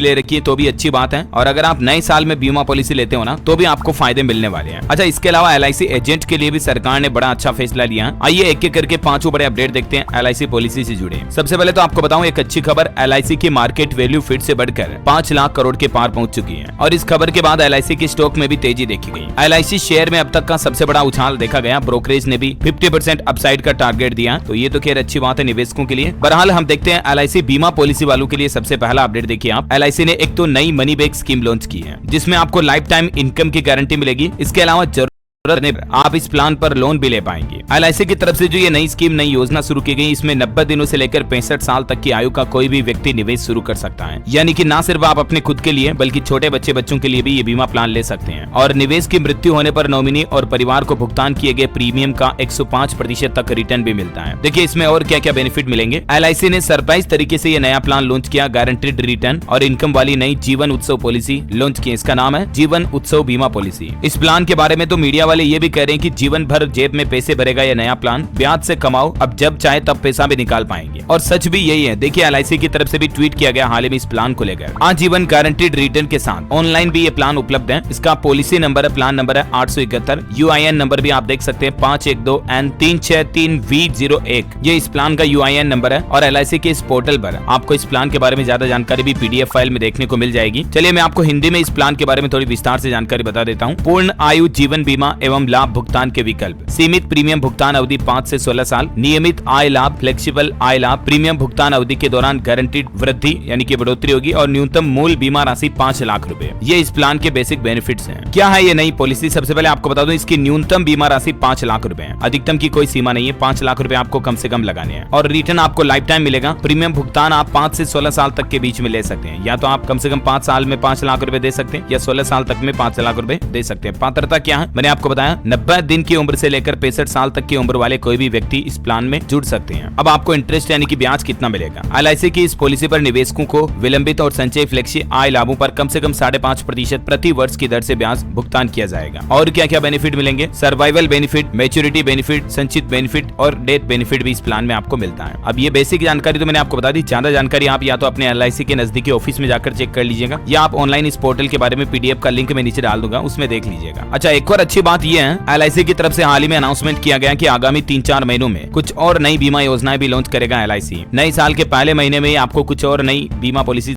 ले रखी है तो भी अच्छी बात है, और अगर आप नए साल में बीमा पॉलिसी लेते हो ना तो भी आपको फायदे मिलने वाले हैं। अच्छा, इसके अलावा LIC एजेंट के लिए भी सरकार ने बड़ा अच्छा फैसला लिया है। आइए एक एक करके पांचों बड़े अपडेट देखते हैं LIC पॉलिसी से जुड़े। सबसे पहले तो आपको बताऊं एक अच्छी खबर, LIC की मार्केट वैल्यू फिर से बढ़कर 5 लाख करोड़ के पार पहुंच चुकी है, और इस खबर के बाद LIC की स्टॉक में भी तेजी देखी गई। LIC शेयर में अब तक का सबसे बड़ा उछाल देखा गया। ब्रोकरेज ने भी 50% अपसाइड का टारगेट दिया, तो ये तो खैर अच्छी बात है निवेशकों के लिए। बहरहाल हम देखते हैं LIC बीमा पॉलिसी वालों के लिए सबसे पहला अपडेट देखिए आप। LIC ने एक तो नई मनी बैक स्कीम लॉन्च की है जिसमें आपको लाइफ टाइम इनकम की गारंटी मिलेगी। इसके अलावा आप इस प्लान पर लोन भी ले पाएंगे। LIC की तरफ से जो ये नई स्कीम, नई योजना शुरू की गई, इसमें 90 दिनों से लेकर 65 साल तक की आयु का कोई भी व्यक्ति निवेश शुरू कर सकता है। यानी कि ना सिर्फ आप अपने खुद के लिए बल्कि छोटे बच्चों के लिए भी ये बीमा प्लान ले सकते हैं। और निवेश की मृत्यु होने पर नॉमिनी और परिवार को भुगतान किए गए प्रीमियम का 105% तक रिटर्न भी मिलता है। देखिए इसमें और क्या क्या बेनिफिट मिलेंगे। LIC ने सरप्राइज तरीके से ये नया प्लान लॉन्च किया, गारंटीड रिटर्न और इनकम वाली नई जीवन उत्सव पॉलिसी लॉन्च की। इसका नाम है जीवन उत्सव बीमा पॉलिसी। इस प्लान के बारे में तो मीडिया वाले ये भी कह रहे हैं कि जीवन भर जेब में पैसे भरेगा ये नया प्लान, ब्याज से कमाओ, अब जब चाहे तब पैसा भी निकाल पाएंगे। और सच भी यही है। देखिए LIC की तरफ से भी ट्वीट किया गया हाल ही में इस प्लान को लेकर। आजीवन गारंटीड रिटर्न के साथ ऑनलाइन भी ये प्लान उपलब्ध है। इसका पॉलिसी नंबर है, प्लान नंबर है 871। UIN नंबर भी आप देख सकते हैं 512N363V01। ये इस प्लान का UIN नंबर है, और LIC के इस पोर्टल पर आपको इस प्लान के बारे में ज्यादा जानकारी भी PDF फाइल में देखने को मिल जाएगी। चलिए मैं आपको हिंदी में इस प्लान के बारे में थोड़ी विस्तार से जानकारी बता देता हूँ। पूर्ण आयु जीवन बीमा एवं लाभ भुगतान के विकल्प, सीमित प्रीमियम भुगतान अवधि 5 से 16 साल, नियमित आय लाभ, फ्लेक्सिबल आय लाभ, प्रीमियम भुगतान अवधि के दौरान गारंटीड वृद्धि यानी कि बढ़ोतरी होगी, और न्यूनतम मूल बीमा राशि 5 लाख रुपए। ये इस प्लान के बेसिक बेनिफिट्स हैं। क्या है ये नई पॉलिसी? सबसे पहले आपको बता दूं इसकी न्यूनतम बीमा राशि 5 लाख रुपए है। अधिकतम की कोई सीमा नहीं है, 5 लाख रुपए आपको कम से कम लगाने हैं, और रिटर्न आपको लाइफ टाइम मिलेगा। प्रीमियम भुगतान आप 5 से 16 साल तक के बीच में ले सकते हैं, या तो आप कम से कम 5 साल में 5 लाख रुपए दे सकते हैं, या 16 साल तक में 5 लाख रुपए दे सकते हैं। पात्रता क्या है मैंने आपको बताया, 90 दिन की उम्र से लेकर 65 साल तक की उम्र वाले कोई भी व्यक्ति इस प्लान में जुड़ सकते हैं। अब आपको इंटरेस्ट यानी कि ब्याज कितना मिलेगा? LIC की इस पॉलिसी पर निवेशकों को विलंबित और संचय फ्लेक्सी आय लाभों पर कम से कम 5.5% प्रति वर्ष की दर से ब्याज भुगतान किया जाएगा। और क्या क्या बेनिफिट मिलेंगे? सर्वाइवल बेनिफिट, मैच्योरिटी बेनिफिट, संचित बेनिफिट और डेथ बेनिफिट भी इस प्लान में आपको मिलता है। अब ये बेसिक जानकारी तो मैंने आपको बता दी। ज्यादा जानकारी आप या तो अपने LIC के नजदीकी ऑफिस में जाकर चेक कर लीजिएगा, या आप ऑनलाइन इस पोर्टल के बारे में PDF का लिंक मैं नीचे डाल दूंगा, उसमें देख लीजिएगा। अच्छा, एक और अच्छी बात यह है, LIC की तरफ से हाल ही में अनाउंसमेंट किया गया कि आगामी 3-4 महीनों में कुछ और नई बीमा योजनाएं भी लॉन्च करेगा LIC। नए साल के पहले महीने में आपको कुछ और नई बीमा पॉलिसी